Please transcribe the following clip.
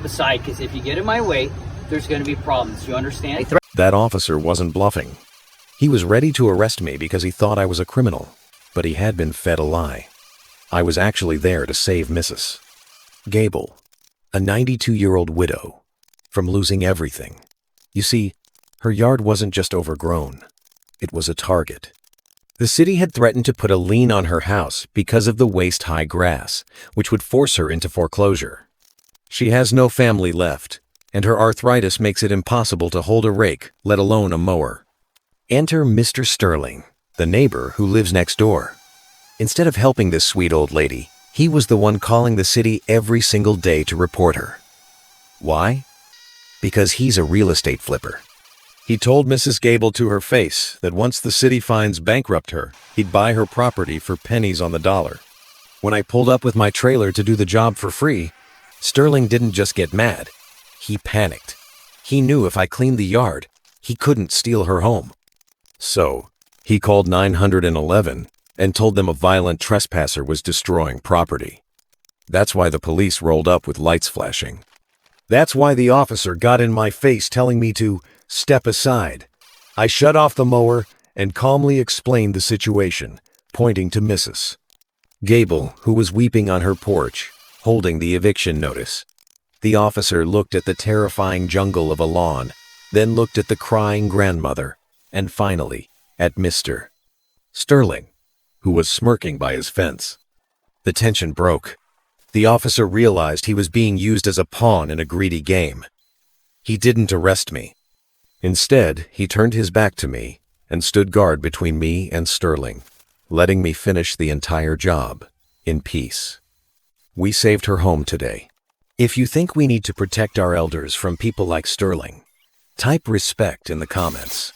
step aside, because if you get in my way, there's going to be problems. You understand? That officer wasn't bluffing. He was ready to arrest me because he thought I was a criminal, but he had been fed a lie. I was actually there to save Mrs. Gable, a 92-year-old widow, from losing everything. You see, her yard wasn't just overgrown. It was a target. The city had threatened to put a lien on her house because of the waist-high grass, which would force her into foreclosure. She has no family left, and her arthritis makes it impossible to hold a rake, let alone a mower. Enter Mr. Sterling, the neighbor who lives next door. Instead of helping this sweet old lady, he was the one calling the city every single day to report her. Why? Because he's a real estate flipper. He told Mrs. Gable to her face that once the city fines bankrupt her, he'd buy her property for pennies on the dollar. When I pulled up with my trailer to do the job for free, Sterling didn't just get mad. He panicked. He knew if I cleaned the yard, he couldn't steal her home. So, he called 911 and told them a violent trespasser was destroying property. That's why the police rolled up with lights flashing. That's why the officer got in my face telling me to step aside. I shut off the mower and calmly explained the situation, pointing to Mrs. Gable, who was weeping on her porch, holding the eviction notice. The officer looked at the terrifying jungle of a lawn, then looked at the crying grandmother, and finally, at Mr. Sterling, who was smirking by his fence. The tension broke. The officer realized he was being used as a pawn in a greedy game. He didn't arrest me. Instead, he turned his back to me and stood guard between me and Sterling, letting me finish the entire job in peace. We saved her home today. If you think we need to protect our elders from people like Sterling, type respect in the comments.